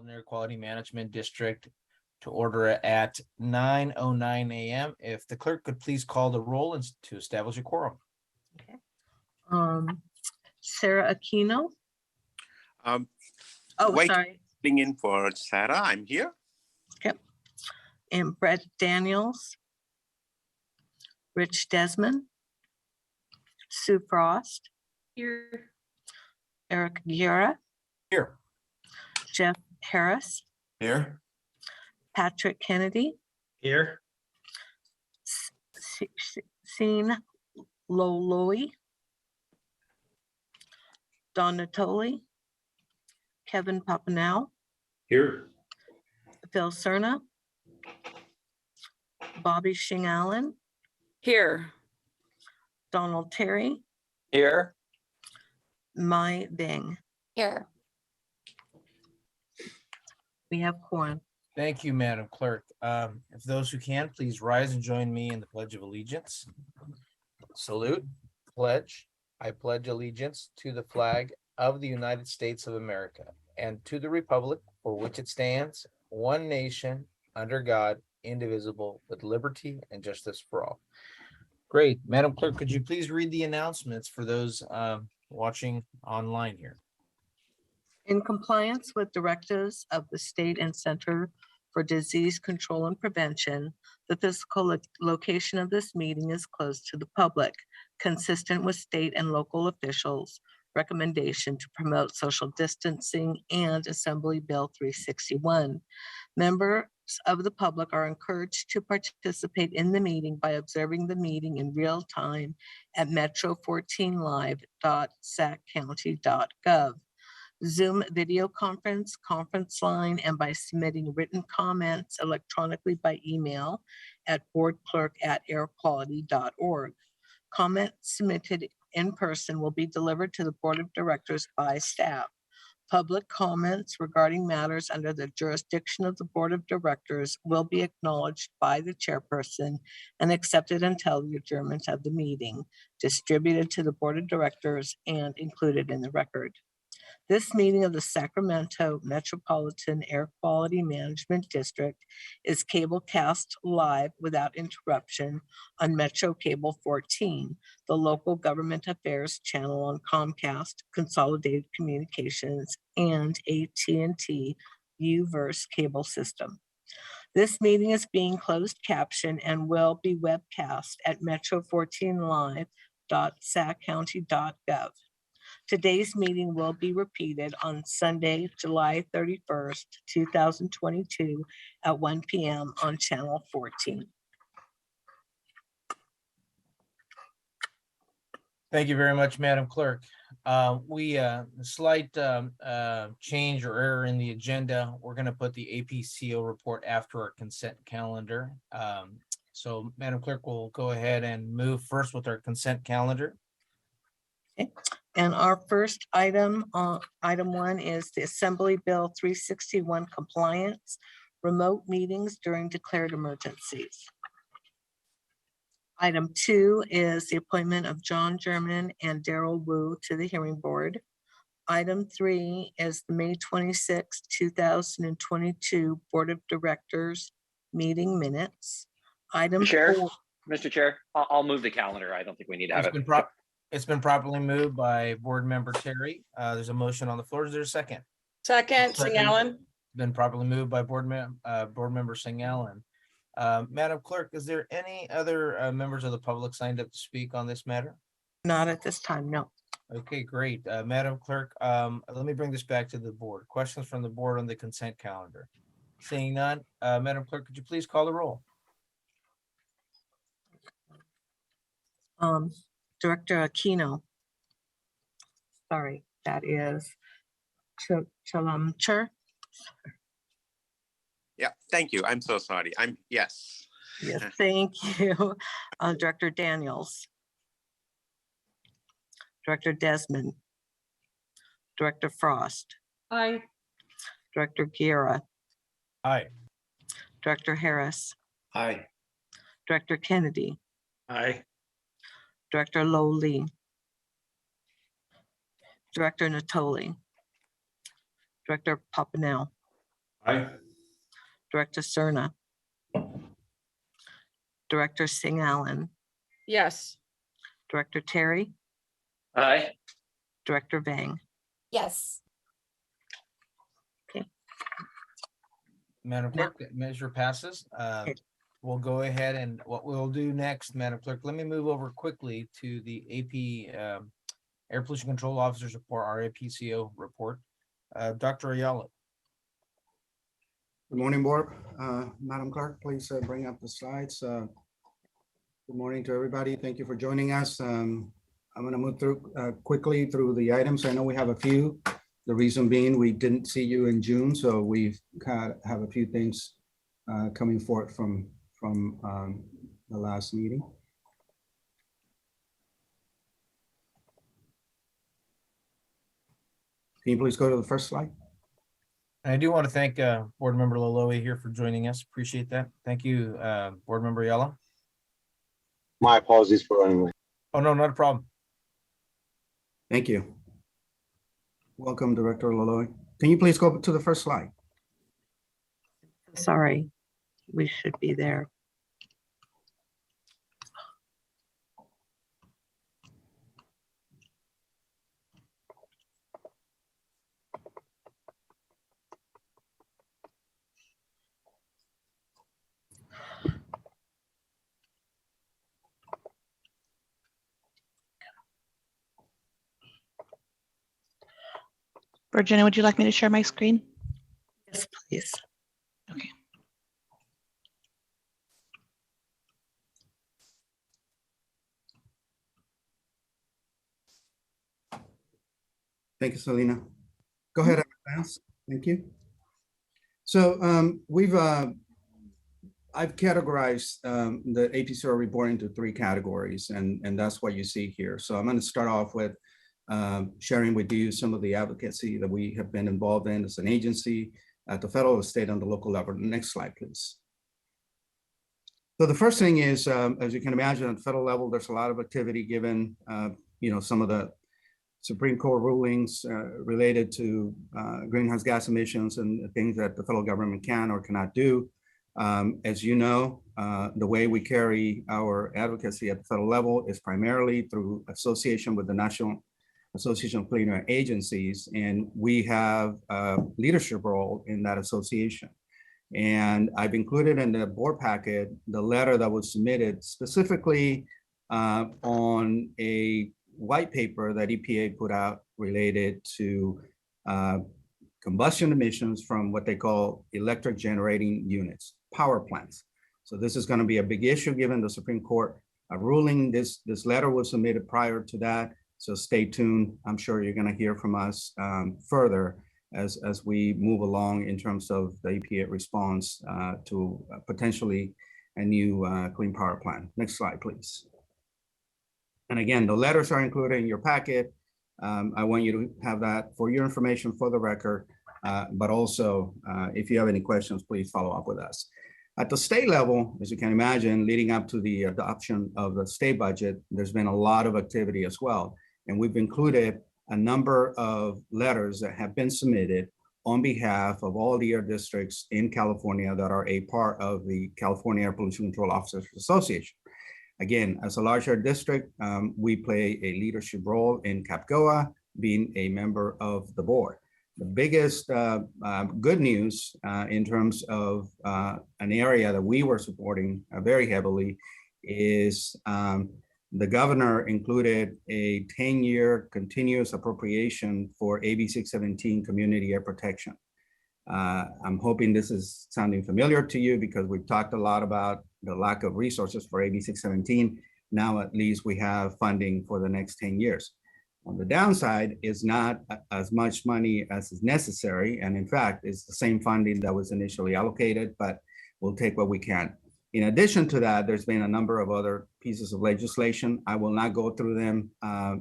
Metropolitan Air Quality Management District to order at 9:09 a.m. If the clerk could please call the roll and to establish a quorum. Okay. Sarah Aquino. Wait. Sorry. Sitting in for Sarah, I'm here. Okay. And Brett Daniels. Rich Desmond. Sue Frost. Here. Eric Guerra. Here. Jeff Harris. Here. Patrick Kennedy. Here. Seen Loloi. Don Natoli. Kevin Papanau. Here. Phil Cerna. Bobby Shing Allen. Here. Donald Terry. Here. Mai Bing. Here. We have quorum. Thank you, Madam Clerk. If those who can, please rise and join me in the Pledge of Allegiance. Salute, pledge. I pledge allegiance to the flag of the United States of America and to the republic for which it stands, one nation, under God, indivisible, with liberty and justice for all. Great. Madam Clerk, could you please read the announcements for those watching online here? In compliance with directives of the State and Center for Disease Control and Prevention, the physical location of this meeting is closed to the public, consistent with state and local officials' recommendation to promote social distancing and Assembly Bill 361. Members of the public are encouraged to participate in the meeting by observing the meeting in real time at metro14live.saccounty.gov. Zoom video conference line, and by submitting written comments electronically by email at boardclerk@airquality.org. Comments submitted in person will be delivered to the Board of Directors by staff. Public comments regarding matters under the jurisdiction of the Board of Directors will be acknowledged by the chairperson and accepted until the adjournment of the meeting, distributed to the Board of Directors and included in the record. This meeting of the Sacramento Metropolitan Air Quality Management District is cable cast live without interruption on Metro Cable 14, the local government affairs channel on Comcast, Consolidated Communications, and AT&T U-verse cable system. This meeting is being closed captioned and will be webcast at metro14live.saccounty.gov. Today's meeting will be repeated on Sunday, July 31st, 2022 at 1 p.m. on Channel 14. Thank you very much, Madam Clerk. Slight change or error in the agenda. We're going to put the APCO report after our consent calendar. So Madam Clerk will go ahead and move first with our consent calendar. Okay. And our first item, item 1, is the Assembly Bill 361 compliance, remote meetings during declared emergencies. Item 2 is the appointment of John German and Daryl Wu to the hearing board. Item 3 is the May 26, 2022 Board of Directors meeting minutes. Item Chair, 4. Mr. Chair, I'll move the calendar. I don't think we need to have it. It's been properly moved by Board Member Terry. There's a motion on the floor. Is there a second? Second, Sing Allen. Been properly moved by Board Member Sing Allen. Madam Clerk, is there any other members of the public signed up to speak on this matter? Not at this time, no. Okay, great. Madam Clerk, let me bring this back to the board. Questions from the board on the consent calendar? Seeing none, Madam Clerk, could you please call the roll? Director Aquino. Sorry, that is Chalamcher. Yeah, thank you. I'm so sorry. Yes. Yes, thank you. Director Daniels. Director Desmond. Director Frost. Aye. Director Guerra. Aye. Director Harris. Aye. Director Kennedy. Aye. Director Lowly. Director Natoli. Director Papanau. Aye. Director Cerna, Director Singh Allen, Yes. Director Terry, Aye. Director Vang. Yes. Madam Ma- Clerk, that measure passes. Okay. We'll go ahead and what we'll do next, Madam Clerk, let me move over quickly to the AP Air Pollution Control Officers Report, our APCO report. Dr. Ayala. Good morning, Board. Madam Clerk, please bring up the slides. Good morning to everybody. Thank you for joining us. I'm going to move through quickly through the items. I know we have a few. The reason being we didn't see you in June, so we've have a few things coming forth from the last meeting. Can you please go to the first slide? And I do want to thank Board Member Laloe here for joining us. Appreciate that. Thank you, Board Member Ayala. My apologies for running late. Oh, no, not a problem. Thank you. Welcome, Director Laloy. Can you please go to the first slide? Sorry, we should be there. Virginia, would you like me to share my screen? Yes, please. Okay. Thank you, Selena. Go ahead, Vance. Thank you. So I've categorized the APCR report into 3 categories, and that's what you see here. So I'm going to start off with sharing with you some of the advocacy that we have been involved in as an agency at the federal, the state, and the local level. Next slide, please. So the first thing is, as you can imagine, at the federal level, there's a lot of activity given, some of the Supreme Court rulings related to greenhouse gas emissions and things that the federal government can or cannot do. As you know, the way we carry our advocacy at the federal level is primarily through association with the National Association of Clean Air Agencies, and we have a leadership role in that association. And I've included in the board packet the letter that was submitted specifically on a white paper that EPA put out related to combustion emissions from what they call electric generating units, power plants. So this is going to be a big issue given the Supreme Court ruling. This letter was submitted prior to that. So stay tuned. I'm sure you're going to hear from us further as we move along in terms of the EPA response to potentially a new clean power plant. Next slide, please. And again, the letters are included in your packet. I want you to have that for your information for the record, but also if you have any questions, please follow up with us. At the state level, as you can imagine, leading up to the adoption of the state budget, there's been a lot of activity as well. And we've included a number of letters that have been submitted on behalf of all the air districts in California that are a part of the California Air Pollution Control Officers Association. Again, as a large air district, we play a leadership role in CAPGOA, being a member of the board. The biggest good news in terms of an area that we were supporting very heavily is the governor included a 10-year continuous appropriation for AB 617 community air protection. I'm hoping this is sounding familiar to you because we've talked a lot about the lack of resources for AB 617. Now, at least we have funding for the next 10 years. On the downside is not as much money as is necessary. And in fact, it's the same funding that was initially allocated, but we'll take what we can. In addition to that, there's been a number of other pieces of legislation. I will not go through them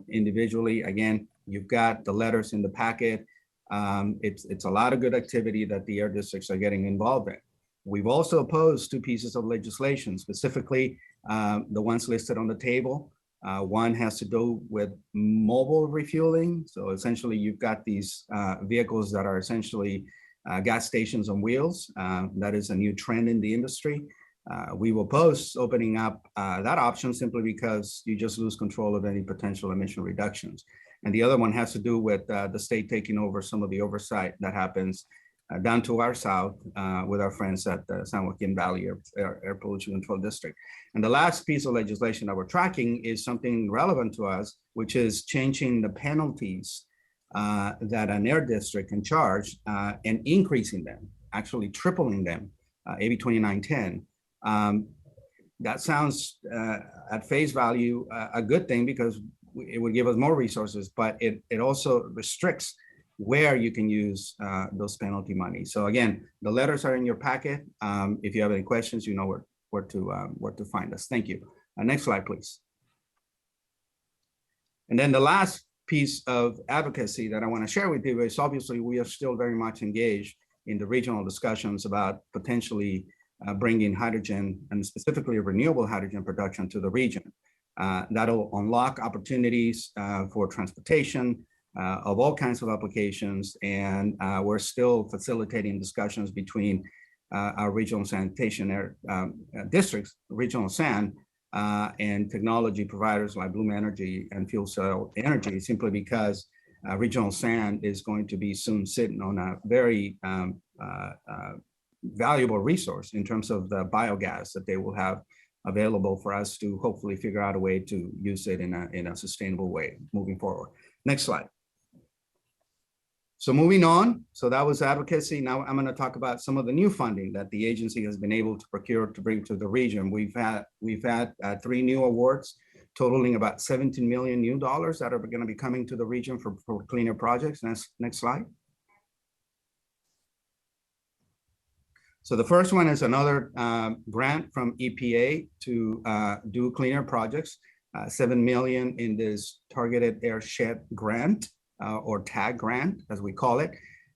individually. Again, you've got the letters in the packet. It's a lot of good activity that the air districts are getting involved in. We've also opposed 2 pieces of legislation, specifically the ones listed on the table. One has to do with mobile refueling. So essentially you've got these vehicles that are essentially gas stations on wheels. That is a new trend in the industry. We will oppose opening up that option simply because you just lose control of any potential emission reductions. And the other one has to do with the state taking over some of the oversight that happens down to our south with our friends at the San Joaquin Valley Air Pollution Control District. And the last piece of legislation that we're tracking is something relevant to us, which is changing the penalties that an air district can charge and increasing them, actually tripling them, AB 2910. That sounds at face value a good thing because it would give us more resources, but it also restricts where you can use those penalty money. So again, the letters are in your packet. If you have any questions, you know where to find us. Thank you. Next slide, please. And then the last piece of advocacy that I want to share with you is obviously we are still very much engaged in the regional discussions about potentially bringing hydrogen and specifically renewable hydrogen production to the region. That'll unlock opportunities for transportation of all kinds of applications. And we're still facilitating discussions between our regional sanitation districts, regional SAN, and technology providers like Bloom Energy and Fuel Cell Energy, simply because regional SAN is going to be soon sitting on a very valuable resource in terms of the biogas that they will have available for us to hopefully figure out a way to use it in a sustainable way moving forward. Next slide. So moving on, so that was advocacy. Now I'm going to talk about some of the new funding that the agency has been able to procure to bring to the region. We've had 3 new awards totaling about $17 million new dollars that are going to be coming to the region for cleaner projects. Next slide. So the first one is another grant from EPA to do cleaner projects, $7 million in this targeted airshed grant or TAG grant, as we call it.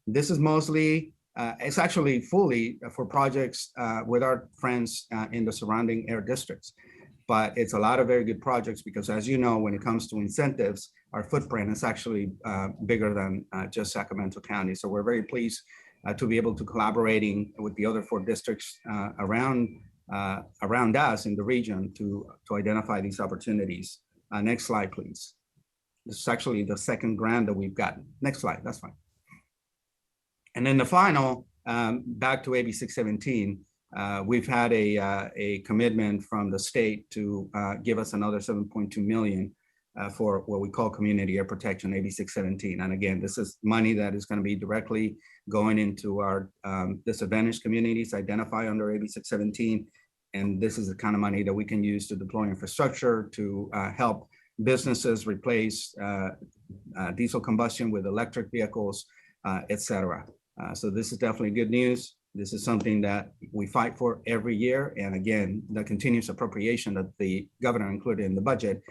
This is mostly, it's actually fully for projects with our friends in the surrounding air districts. But it's a lot of very good projects because, as you know, when it comes to incentives, our footprint is actually bigger than just Sacramento County. So we're very pleased to be able to collaborating with the other 4 districts around us in the region to identify these opportunities. Next slide, please. This is actually the second grant that we've gotten. Next slide, that's fine. And then the final, back to AB 617, we've had a commitment from the state to give us another $7.2 million for what we call community air protection, AB 617. And again, this is money that is going to be directly going into our disadvantaged communities identified under AB 617. And this is the kind of money that we can use to deploy infrastructure to help businesses replace diesel combustion with electric vehicles, et cetera. So this is definitely good news. This is something that we fight for every year. And again, the continuous appropriation that the governor included in the budget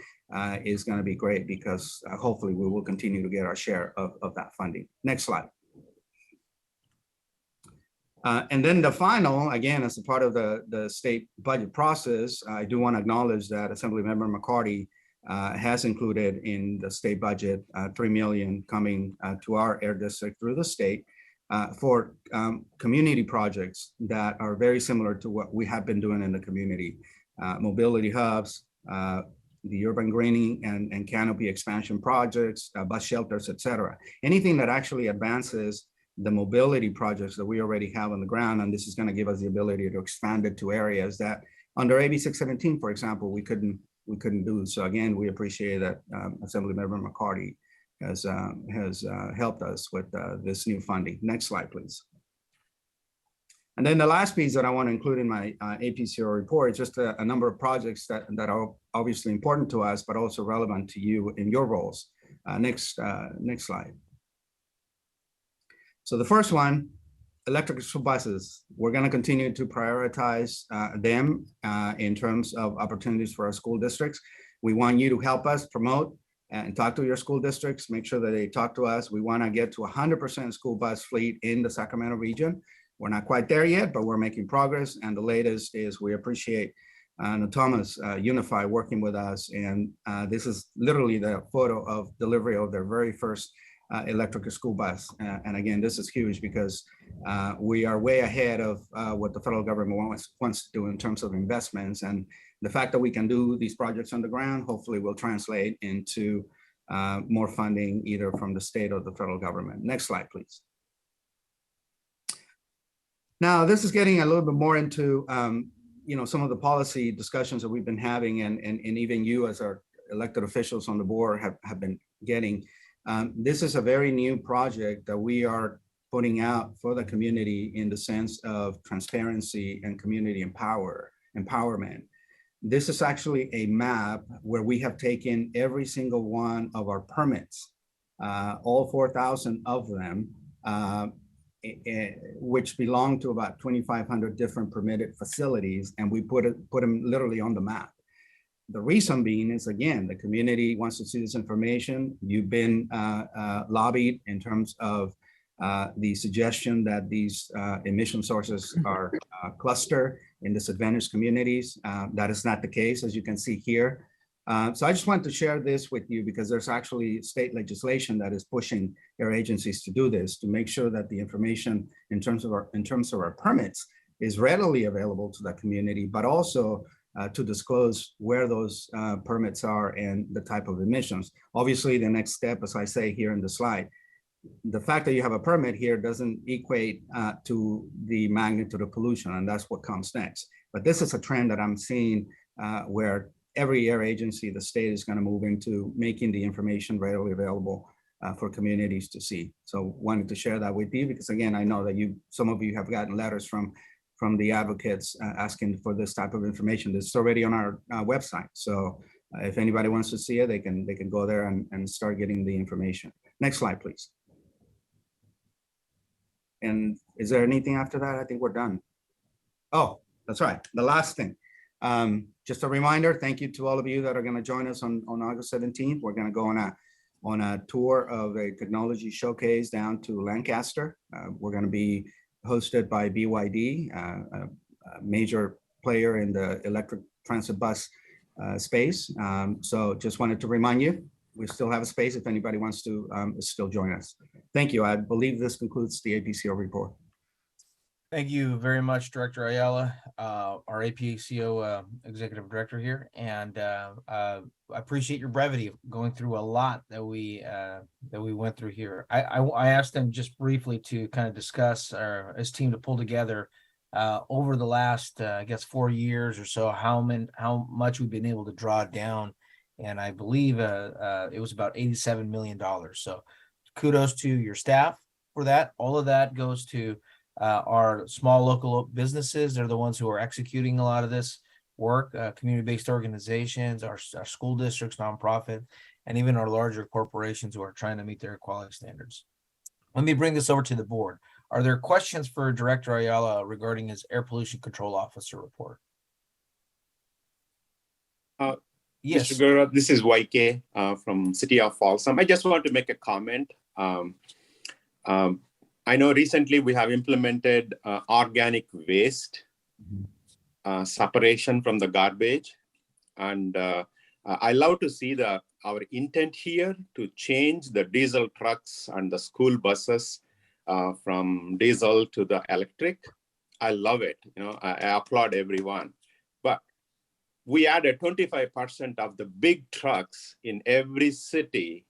is going to be great because hopefully we will continue to get our share of that funding. Next slide. And then the final, again, as a part of the state budget process, I do want to acknowledge that Assemblymember McCarty has included in the state budget $3 million coming to our air district through the state for community projects that are very similar to what we have been doing in the community. Mobility hubs, the urban greening and canopy expansion projects, bus shelters, et cetera. Anything that actually advances the mobility projects that we already have on the ground. And this is going to give us the ability to expand it to areas that under AB 617, for example, we couldn't do. So again, we appreciate that Assemblymember McCarty has helped us with this new funding. Next slide, please. And then the last piece that I want to include in my APCO report is just a number of projects that are obviously important to us, but also relevant to you in your roles. Next slide. So the first one, electric school buses. We're going to continue to prioritize them in terms of opportunities for our school districts. We want you to help us promote and talk to your school districts, make sure that they talk to us. We want to get to 100% school bus fleet in the Sacramento region. We're not quite there yet, but we're making progress. And the latest is we appreciate Thomas Unify working with us. And this is literally the photo of delivery of their very first electric school bus. And again, this is huge because we are way ahead of what the federal government wants to do in terms of investments. And the fact that we can do these projects on the ground, hopefully will translate into more funding either from the state or the federal government. Next slide, please. Now, this is getting a little bit more into some of the policy discussions that we've been having, and even you as our elected officials on the board have been getting. This is a very new project that we are putting out for the community in the sense of transparency and community empowerment. This is actually a map where we have taken every single one of our permits, all 4,000 of them, which belong to about 2,500 different permitted facilities, and we put them literally on the map. The reason being is, again, the community wants to see this information. You've been lobbied in terms of the suggestion that these emission sources are clustered in disadvantaged communities. That is not the case, as you can see here. So I just wanted to share this with you because there's actually state legislation that is pushing their agencies to do this, to make sure that the information in terms of our permits is readily available to the community, but also to disclose where those permits are and the type of emissions. Obviously, the next step, as I say here in the slide, the fact that you have a permit here doesn't equate to the magnitude of pollution, and that's what comes next. But this is a trend that I'm seeing where every air agency, the state is going to move into making the information readily available for communities to see. So wanted to share that with you because, again, I know that some of you have gotten letters from the advocates asking for this type of information. This is already on our website. So if anybody wants to see it, they can go there and start getting the information. Next slide, please. And is there anything after that? I think we're done. Oh, that's right. The last thing. Just a reminder, thank you to all of you that are going to join us on August 17th. We're going to go on a tour of a technology showcase down to Lancaster. We're going to be hosted by BYD, a major player in the electric transit bus space. So just wanted to remind you, we still have a space if anybody wants to still join us. Thank you. I believe this concludes the APCO report. Thank you very much, Director Ayala, our APCO Executive Director here, and I appreciate your brevity of going through a lot that we went through here. I asked them just briefly to kind of discuss, or his team to pull together over the last, I guess, 4 years or so, how much we've been able to draw down, and I believe it was about $87 million. So kudos to your staff for that. All of that goes to our small local businesses. They're the ones who are executing a lot of this work, community-based organizations, our school districts, nonprofit, and even our larger corporations who are trying to meet their quality standards. Let me bring this over to the board. Are there questions for Director Ayala regarding his Air Pollution Control Officer report? Yes. Mr. Gura, this is YK from City of Folsom. I just want to make a comment. I know recently we have implemented organic waste separation from the garbage. And I love to see our intent here to change the diesel trucks and the school buses from diesel to the electric. I love it. I applaud everyone. But we added 25% of the big trucks in every city.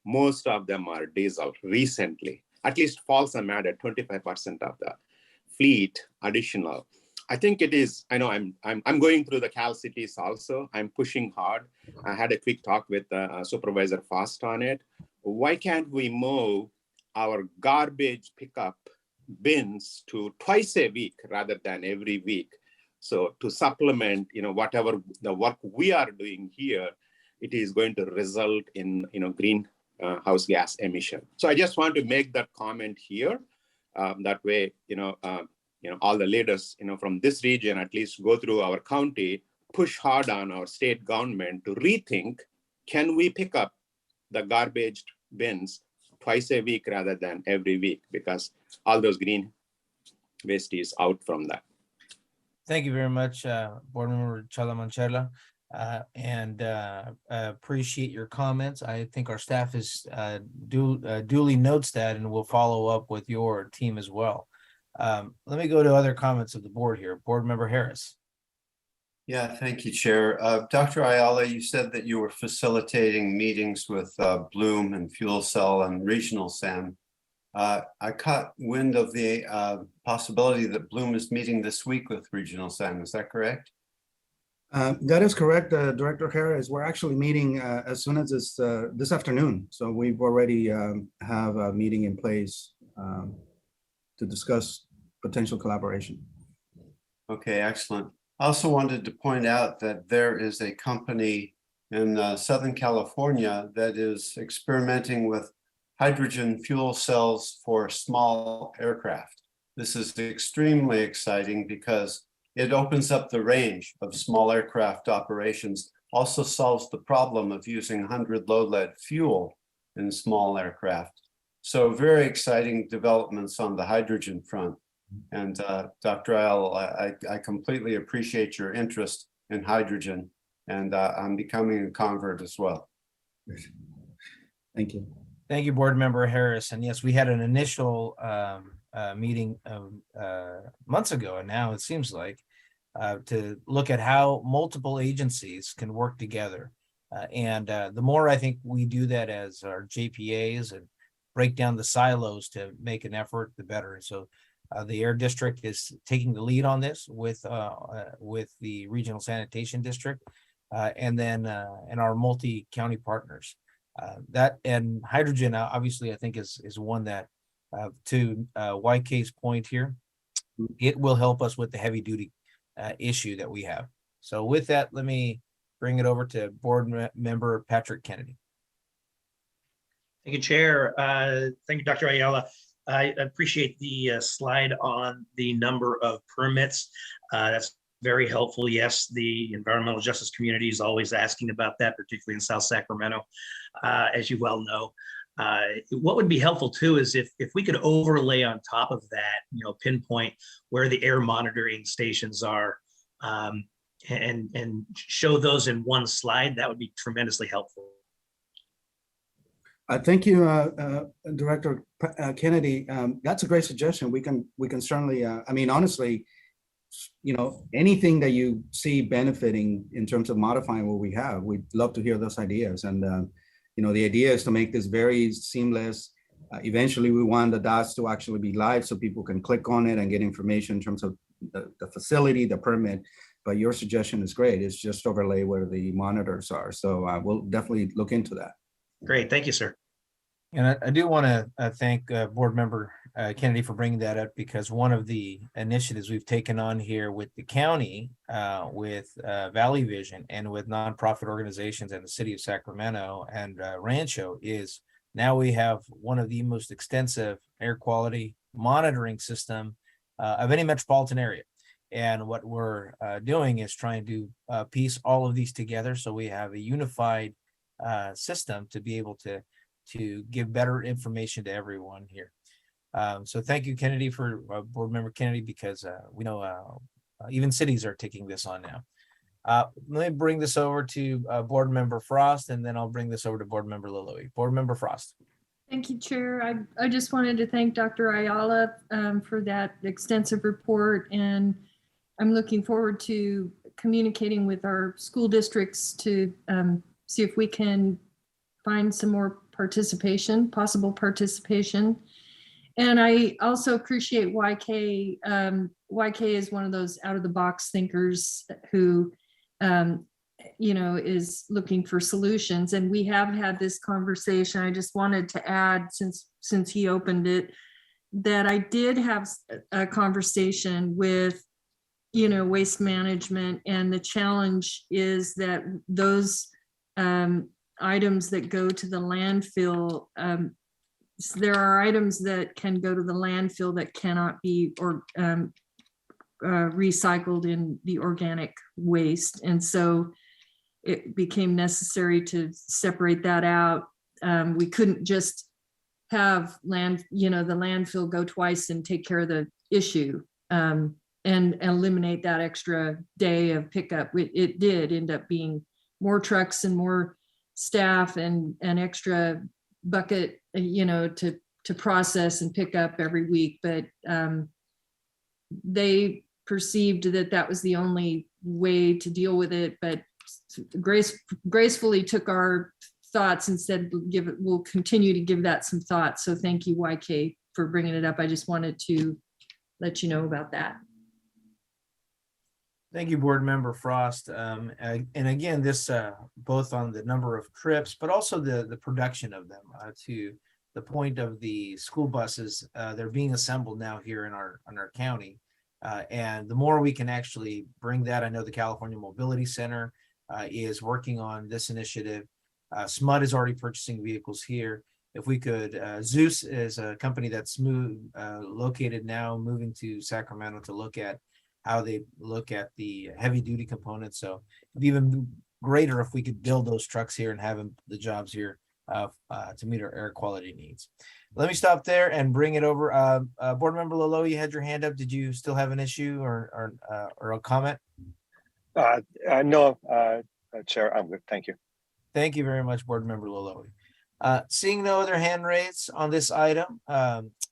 Most of them are diesel recently. At least Folsom added 25% of the fleet additional. I think it is, I know I'm going through the Cal cities also. I'm pushing hard. I had a quick talk with Supervisor Fast on it. Why can't we move our garbage pickup bins to twice a week rather than every week? So to supplement, whatever the work we are doing here, it is going to result in, greenhouse gas emission. So I just want to make that comment here. That way, all the leaders, from this region, at least go through our county, push hard on our state government to rethink, can we pick up the garbage bins twice a week rather than every week? Because all those green waste is out from that. Thank you very much, Board Member Chala Manchela. and appreciate your comments. I think our staff is duly notes that and will follow up with your team as well. Let me go to other comments of the board here. Board Member Harris. Yeah, thank you, Chair. Dr. Ayala, you said that you were facilitating meetings with Bloom and Fuel Cell and Regional SAM. I caught wind of the possibility that Bloom is meeting this week with Regional SAM. Is that correct? That is correct, Director Harris. We're actually meeting as soon as this afternoon. So we've already have a meeting in place to discuss potential collaboration. Okay, excellent. I also wanted to point out that there is a company in Southern California that is experimenting with hydrogen fuel cells for small aircraft. This is extremely exciting because it opens up the range of small aircraft operations, also solves the problem of using 100 low lead fuel in small aircraft. So very exciting developments on the hydrogen front. And Dr. Ayala, I completely appreciate your interest in hydrogen, and I'm becoming a convert as well. Thank you. Thank you, Board Member Harris. And yes, we had an initial meeting months ago, and now it seems like to look at how multiple agencies can work together. And the more I think we do that as our JPAs and break down the silos to make an effort, the better. So the Air District is taking the lead on this with the Regional Sanitation District, and then and our multi-county partners. That and hydrogen, obviously, I think is one that, to YK's point here, it will help us with the heavy duty issue that we have. So with that, let me bring it over to Board Member Patrick Kennedy. Thank you, Chair. Thank you, Dr. Ayala. I appreciate the slide on the number of permits. That's very helpful. Yes, the environmental justice community is always asking about that, particularly in South Sacramento, as you well know. What would be helpful too is if we could overlay on top of that, pinpoint where the air monitoring stations are, and show those in one slide, that would be tremendously helpful. Thank you, Director Kennedy. That's a great suggestion. We can certainly, I mean, honestly, anything that you see benefiting in terms of modifying what we have, we'd love to hear those ideas. And, the idea is to make this very seamless. Eventually, we want the dots to actually be live so people can click on it and get information in terms of the facility, the permit. But your suggestion is great. It's just overlay where the monitors are. So we'll definitely look into that. Great. Thank you, sir. And I do want to thank Board Member Kennedy for bringing that up, because one of the initiatives we've taken on here with the county, with Valley Vision and with nonprofit organizations and the city of Sacramento and Rancho is now we have one of the most extensive air quality monitoring system of any metropolitan area. And what we're doing is trying to piece all of these together so we have a unified system to be able to give better information to everyone here. So thank you, Kennedy, for Board Member Kennedy, because we know even cities are taking this on now. Let me bring this over to Board Member Frost, and then I'll bring this over to Board Member Lilloye. Board Member Frost. Thank you, Chair. I just wanted to thank Dr. Ayala for that extensive report, and I'm looking forward to communicating with our school districts to see if we can find some more possible participation. And I also appreciate YK. YK is one of those out of the box thinkers who, is looking for solutions. And we have had this conversation. I just wanted to add, since he opened it, that I did have a conversation with, waste management. And the challenge is that those items that go to the landfill, there are items that can go to the landfill that cannot be recycled in the organic waste. And so it became necessary to separate that out. We couldn't just have the landfill go twice and take care of the issue. and eliminate that extra day of pickup. It did end up being more trucks and more staff and an extra bucket, to process and pick up every week. But they perceived that that was the only way to deal with it, but gracefully took our thoughts and said, we'll continue to give that some thought. So thank you, YK, for bringing it up. I just wanted to let you know about that. Thank you, Board Member Frost. And again, this both on the number of trips, but also the production of them, to the point of the school buses. They're being assembled now here in our county. And the more we can actually bring that, I know the California Mobility Center is working on this initiative. SMUD is already purchasing vehicles here. If we could, Zeus is a company that's located now, moving to Sacramento to look at how they look at the heavy duty components. So it'd be even greater if we could build those trucks here and have the jobs here to meet our air quality needs. Let me stop there and bring it over. Board Member Lolo, you had your hand up. Did you still have an issue or a comment? No, Chair, I'm good. Thank you. Thank you very much, Board Member Lolo. Seeing no other hand raised on this item,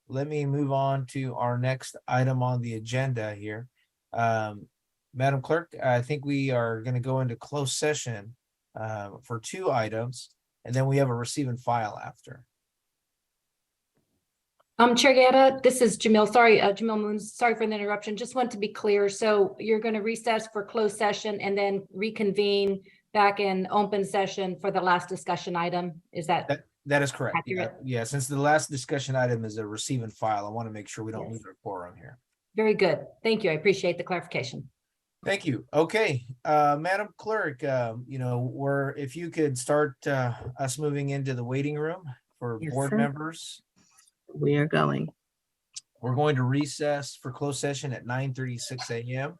let me move on to our next item on the agenda here. Madam Clerk, I think we are going to go into closed session for 2 items, and then we have a receive and file after. Chair Gata, this is Jamil. Sorry, Jamil Moons. Sorry for the interruption. Just want to be clear. So you're going to recess for closed session and then reconvene back in open session for the last discussion item. Is that? That is correct. Accurate? Yeah, since the last discussion item is a receive and file, I want to make sure we don't lose our quorum here. Very good. Thank you. I appreciate the clarification. Thank you. Okay, Madam Clerk, if you could start us moving into the waiting room for Yes, board sir. members. We are going. We're going to recess for closed session at 9:36 a.m.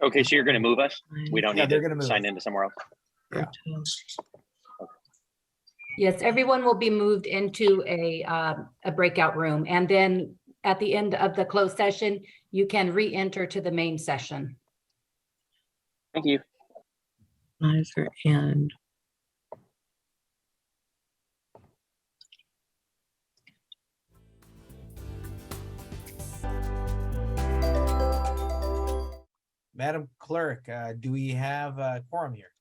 Okay, so you're going to move us? We don't Yeah, need they're to gonna move sign us. into somewhere else? Yeah. Yes, everyone will be moved into a breakout room. And then at the end of the closed session, you can re-enter to the main session. Thank you. Advisor and Madam Clerk, do we have a quorum here?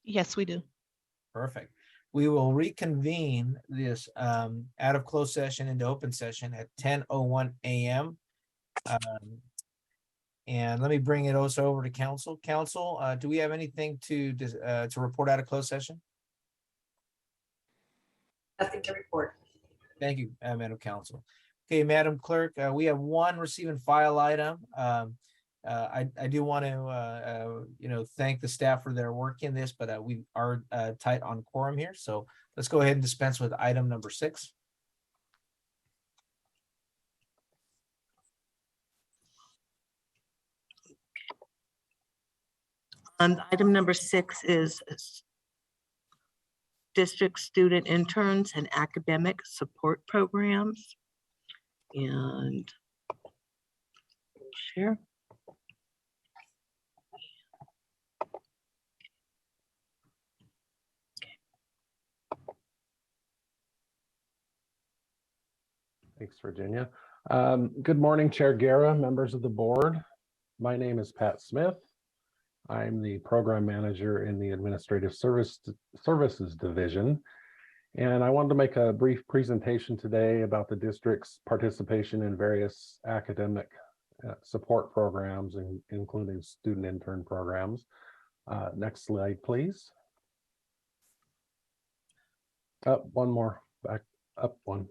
Yes, we do. Perfect. We will reconvene this out of closed session into open session at 10:01 a.m. And let me bring it also over to council. Council, do we have anything to report out of closed session? Nothing to report. Thank you, Madam Council. Okay, Madam Clerk, we have one receive and file item. I do want to, thank the staff for their work in this, but we are tight on quorum here. So let's go ahead and dispense with item number 6. Item number 6 is district student interns and academic support programs. And share. Thanks, Virginia. Good morning, Chair Guerra, members of the board. My name is Pat Smith. I'm the program manager in the Administrative Services Division. And I wanted to make a brief presentation today about the district's participation in various academic support programs, including student intern programs. Next slide, please. Up one more, back up one.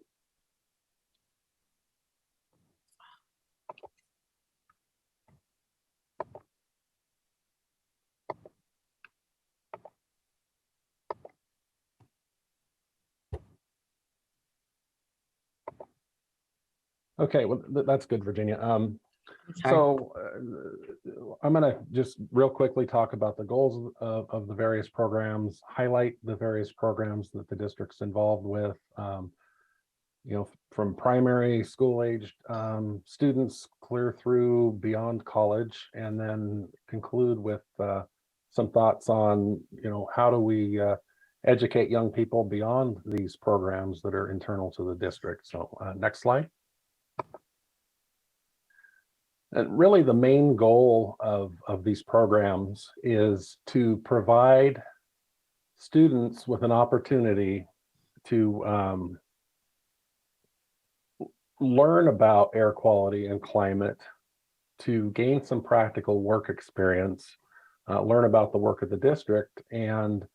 Okay, well, that's good, Virginia. Okay. So I'm going to just real quickly talk about the goals of the various programs, highlight the various programs that the district's involved with, you know, from primary school aged students clear through beyond college, and then conclude with some thoughts on, you know, how do we educate young people beyond these programs that are internal to the district. So next slide. And really the main goal of these programs is to provide students with an opportunity to learn about air quality and climate, to gain some practical work experience, learn about the work of the district, and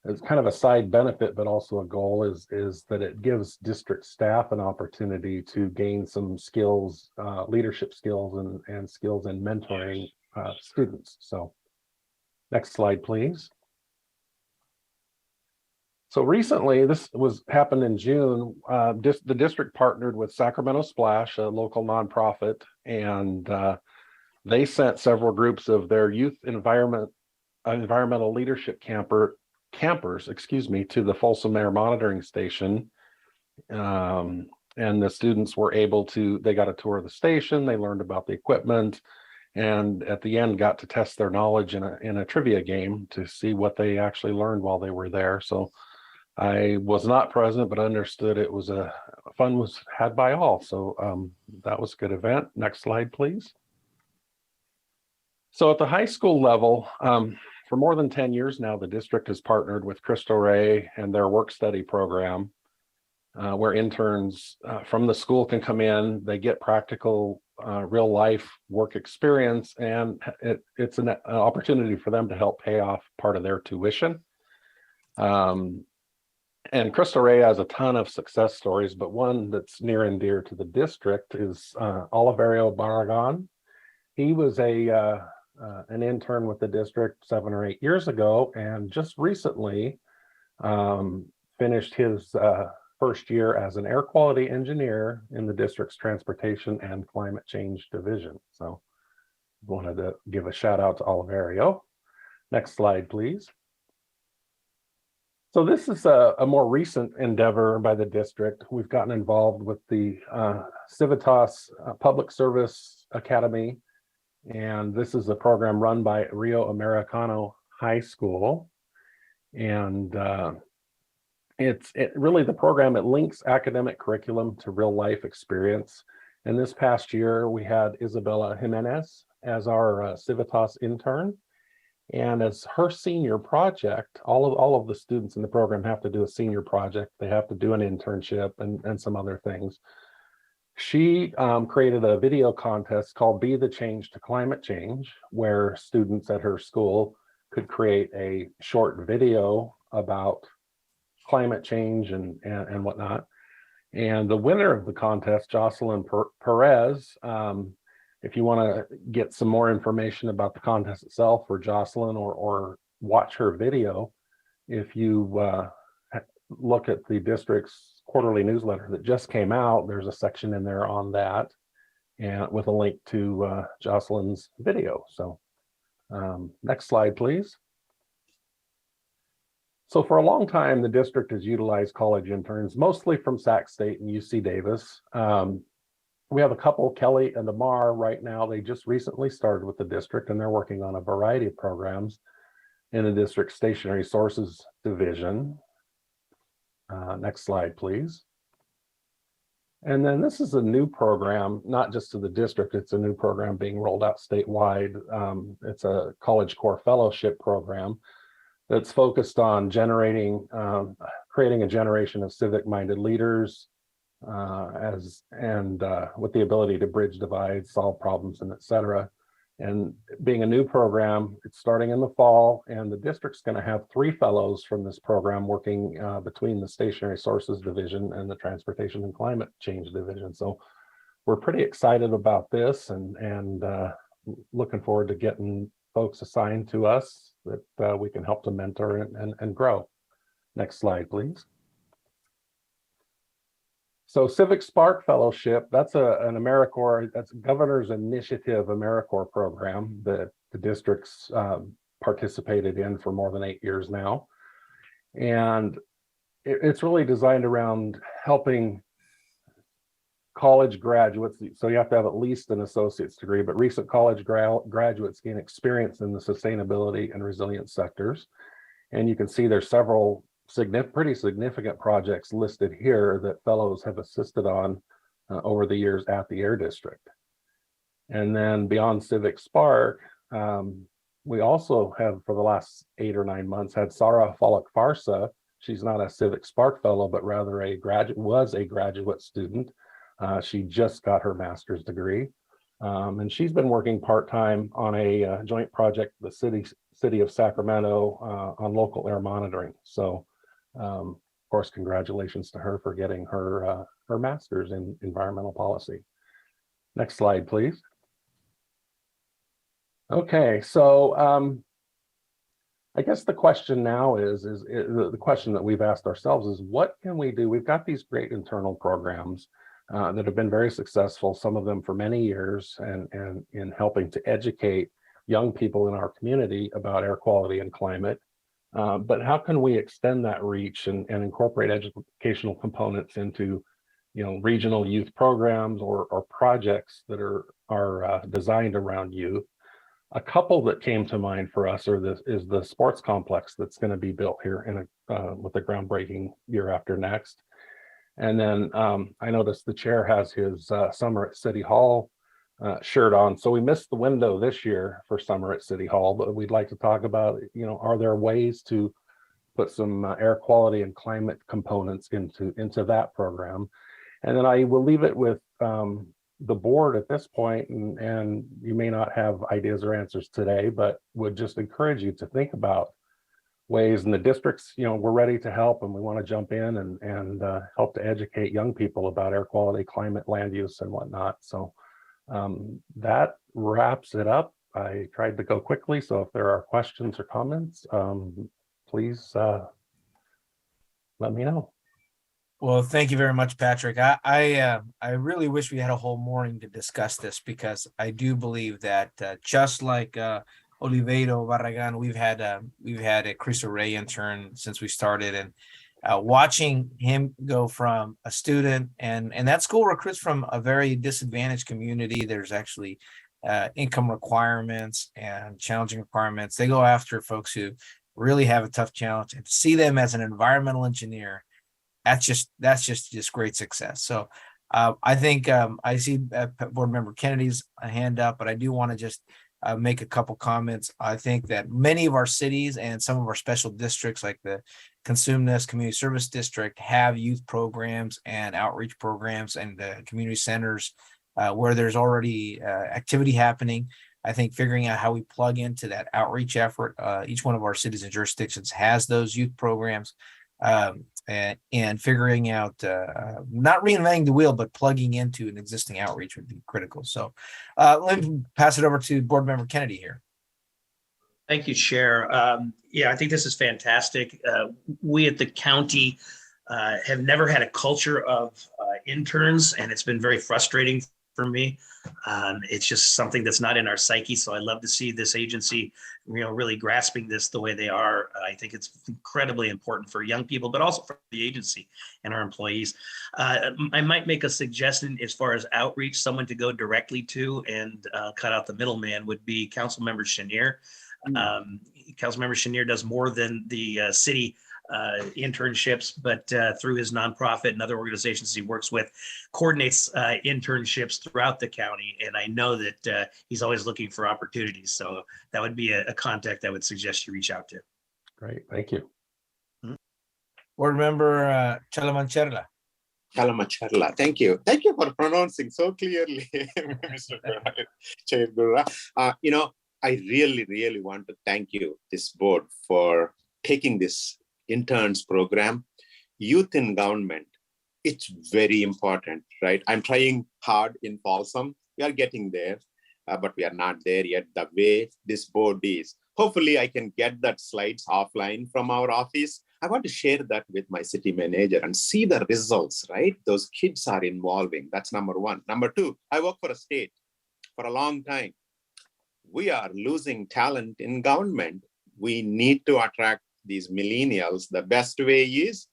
as kind of a side benefit, but also a goal is that it gives district staff an opportunity to gain some skills, leadership skills and skills in mentoring students. So next slide, please. So recently, this happened in June, the district partnered with Sacramento Splash, a local nonprofit, and they sent several groups of their youth environmental leadership campers, excuse me, to the Folsom Air Monitoring Station. And the students were able to, they got a tour of the station, they learned about the equipment, and at the end got to test their knowledge in a trivia game to see what they actually learned while they were there. So I was not present, but understood it was fun was had by all. So that was a good event. Next slide, please. So at the high school level, for more than 10 years now, the district has partnered with Cristo Rey and their work study program, where interns from the school can come in, they get practical real life work experience, and it's an opportunity for them to help pay off part of their tuition. And Cristo Rey has a ton of success stories, but one that's near and dear to the district is Oliverio Barragan. He was an intern with the district 7 or 8 years ago, and just recently finished his first year as an air quality engineer in the district's transportation and climate change division. So wanted to give a shout out to Oliverio. Next slide, please. So this is a more recent endeavor by the district. We've gotten involved with the Civitas Public Service Academy, and this is a program run by Rio Americano High School. And really the program, it links academic curriculum to real life experience. And this past year, we had Isabella Jimenez as our Civitas intern. And as her senior project, all of the students in the program have to do a senior project. They have to do an internship and some other things. She created a video contest called Be the Change to Climate Change, where students at her school could create a short video about climate change and whatnot. And the winner of the contest, Jocelyn Perez, if you want to get some more information about the contest itself for Jocelyn or watch her video, if you look at the district's quarterly newsletter that just came out, there's a section in there on that, and with a link to Jocelyn's video. So next slide, please. So for a long time, the district has utilized college interns, mostly from Sac State and UC Davis. We have a couple, Kelly and Amar, right now. They just recently started with the district, and they're working on a variety of programs in the district stationary sources division. Next slide, please. And then this is a new program, not just to the district, it's a new program being rolled out statewide. It's a College Core Fellowship program that's focused on creating a generation of civic-minded leaders, with the ability to bridge divides, solve problems, and et cetera. And being a new program, it's starting in the fall, and the district's going to have 3 fellows from this program working between the Stationary Sources Division and the Transportation and Climate Change Division. So we're pretty excited about this and looking forward to getting folks assigned to us that we can help to mentor and grow. Next slide, please. So Civic Spark Fellowship, that's an AmeriCorps, that's Governor's Initiative AmeriCorps program that the district's participated in for more than 8 years now. And it's really designed around helping college graduates. So you have to have at least an associate's degree, but recent college graduates gain experience in the sustainability and resilience sectors. And you can see there's several pretty significant projects listed here that fellows have assisted on over the years at the Air District. And then beyond Civic Spark, we also have for the last 8 or 9 months had Sarah Falak Farsa. She's not a Civic Spark fellow, but rather was a graduate student. She just got her master's degree. And she's been working part-time on a joint project with the city of Sacramento on local air monitoring. So of course, congratulations to her for getting her master's in environmental policy. Next slide, please. Okay, so I guess the question now is the question that we've asked ourselves is, what can we do? We've got these great internal programs that have been very successful, some of them for many years, and in helping to educate young people in our community about air quality and climate. But how can we extend that reach and incorporate educational components into, regional youth programs or projects that are designed around youth? A couple that came to mind for us is the sports complex that's going to be built here with a groundbreaking year after next. And then I noticed the chair has his Summer at City Hall shirt on. So we missed the window this year for Summer at City Hall, but we'd like to talk about, are there ways to put some air quality and climate components into that program? And then I will leave it with the board at this point, and you may not have ideas or answers today, but would just encourage you to think about ways in the districts. We're ready to help, and we want to jump in and help to educate young people about air quality, climate, land use, and whatnot. So that wraps it up. I tried to go quickly, so if there are questions or comments, please let me know. Well, thank you very much, Patrick. I really wish we had a whole morning to discuss this, because I do believe that just like Oliveiro Barragan, we've had a Cristo Rey intern since we started, and watching him go from a student, and that school recruits from a very disadvantaged community. There's actually income requirements and challenging requirements. They go after folks who really have a tough challenge, and to see them as an environmental engineer, that's just great success. So I think I see Board Member Kennedy's hand up, but I do want to just make a couple comments. I think that many of our cities and some of our special districts, like the Consumnes Community Service District, have youth programs and outreach programs and the community centers where there's already activity happening. I think figuring out how we plug into that outreach effort, each one of our cities and jurisdictions has those youth programs. And figuring out, not reinventing the wheel, but plugging into an existing outreach would be critical. So let me pass it over to Board Member Kennedy here. Thank you, Chair. Yeah, I think this is fantastic. We at the county have never had a culture of interns, and it's been very frustrating for me. It's just something that's not in our psyche. So I love to see this agency, really grasping this the way they are. I think it's incredibly important for young people, but also for the agency and our employees. I might make a suggestion as far as outreach, someone to go directly to and cut out the middleman would be Councilmember Chenier. Councilmember Chenier does more than the city internships, but through his nonprofit and other organizations he works with, coordinates internships throughout the county. And I know that he's always looking for opportunities. So that would be a contact I would suggest you reach out to. Great, thank you. Board Member Chalamancherla. Chalamancherla, thank you. Thank you for pronouncing so clearly, Mr. Chair Gurra. I really, really want to thank you, this board, for taking this interns program. Youth in government, it's very important, right? I'm trying hard in Folsom. We are getting there, but we are not there yet. The way this board is, hopefully I can get that slides offline from our office. I want to share that with my city manager and see the results, right? Those kids are involving. That's number one. Number two, I work for a state for a long time. We are losing talent in government. We need to attract these millennials. The best way is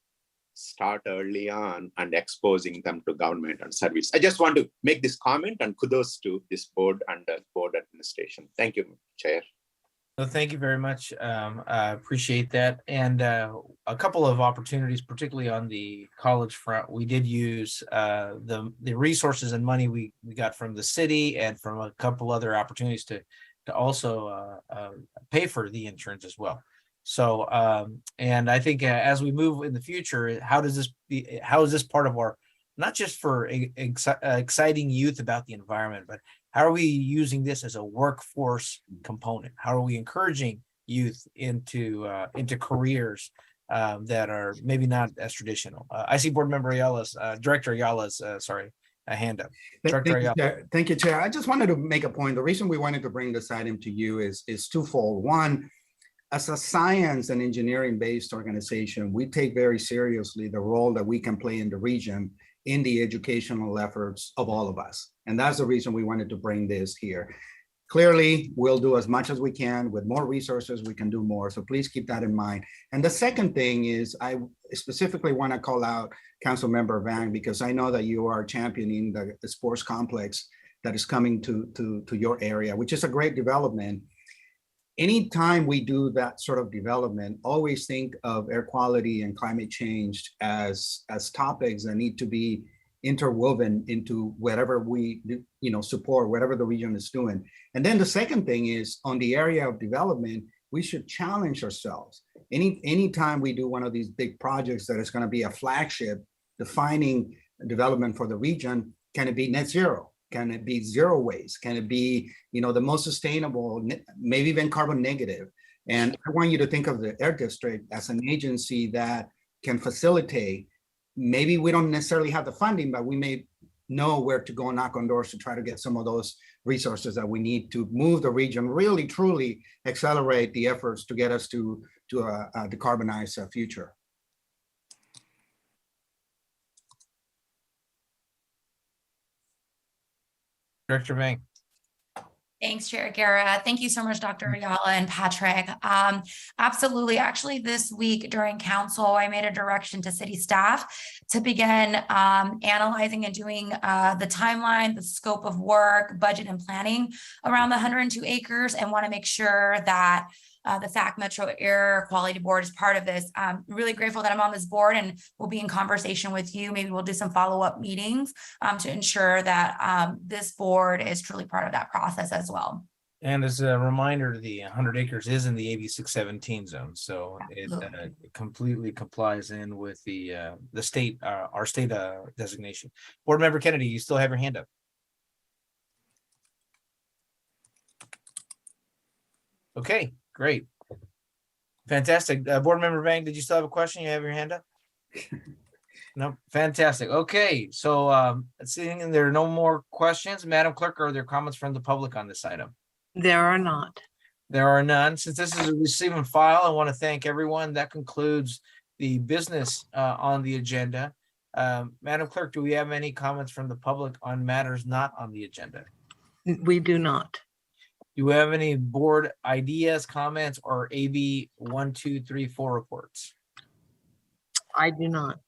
start early on and exposing them to government and service. I just want to make this comment and kudos to this board and the board administration. Thank you, Chair. Well, thank you very much. I appreciate that. And a couple of opportunities, particularly on the college front, we did use the resources and money we got from the city and from a couple other opportunities to also pay for the interns as well. So, and I think as we move in the future, how is this part of our, not just for exciting youth about the environment, but how are we using this as a workforce component? How are we encouraging youth into careers that are maybe not as traditional? I see Board Member Ayala's, Director Ayala's, a hand up. Thank you, Chair. I just wanted to make a point. The reason we wanted to bring this item to you is twofold. One, as a science and engineering-based organization, we take very seriously the role that we can play in the region in the educational efforts of all of us. And that's the reason we wanted to bring this here. Clearly, we'll do as much as we can. With more resources, we can do more. So please keep that in mind. And the second thing is, I specifically want to call out Councilmember Vang, because I know that you are championing the sports complex that is coming to your area, which is a great development. Anytime we do that sort of development, always think of air quality and climate change as topics that need to be interwoven into whatever we support, whatever the region is doing. And then the second thing is, on the area of development, we should challenge ourselves. Anytime we do one of these big projects that is going to be a flagship defining development for the region, can it be net zero? Can it be zero waste? Can it be, the most sustainable, maybe even carbon negative? And I want you to think of the Air District as an agency that can facilitate. Maybe we don't necessarily have the funding, but we may know where to go knock on doors to try to get some of those resources that we need to move the region, really, truly accelerate the efforts to get us to a decarbonized future. Director Vang. Thanks, Chair Guerra. Thank you so much, Dr. Ayala and Patrick. Absolutely. Actually, this week during council, I made a direction to city staff to begin analyzing and doing the timeline, the scope of work, budget and planning around the 102 acres, and want to make sure that the SAC Metro Air Quality Board is part of this. I'm really grateful that I'm on this board and we'll be in conversation with you. Maybe we'll do some follow-up meetings to ensure that this board is truly part of that process as well. And as a reminder, the 100 acres is in the AB 617 zone, so it completely complies in with the state, our state designation. Board Member Kennedy, you still have your hand up. Okay, great. Fantastic. Board Member Vang, did you still have a question? You have your hand up? No, fantastic. Okay, so seeing there are no more questions, Madam Clerk, are there comments from the public on this item? There are not. There are none. Since this is a receive and file, I want to thank everyone. That concludes the business on the agenda. Madam Clerk, do we have any comments from the public on matters not on the agenda? We do not. Do we have any board ideas, comments, or AB 1, 2, 3, 4 reports? I do not.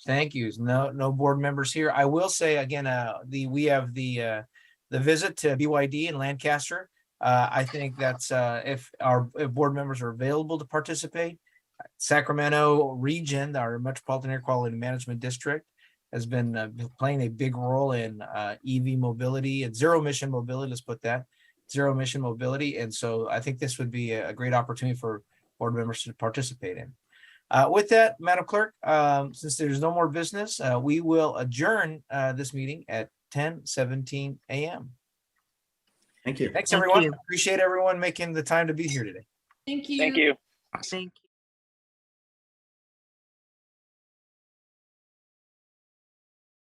Thank you. No board members here. I will say again, we have the visit to BYD in Lancaster. I think that's if board members are available to participate. Sacramento region, our Metropolitan Air Quality Management District, has been playing a big role in EV mobility and zero emission mobility. Let's put that. Zero emission mobility. And so I think this would be a great opportunity for board members to participate in. With that, Madam Clerk, since there's no more business, we will adjourn this meeting at 10:17 a.m. Thank you. Thanks, everyone. Appreciate everyone making the time to be here today. Thank you. Thank you. Thank you.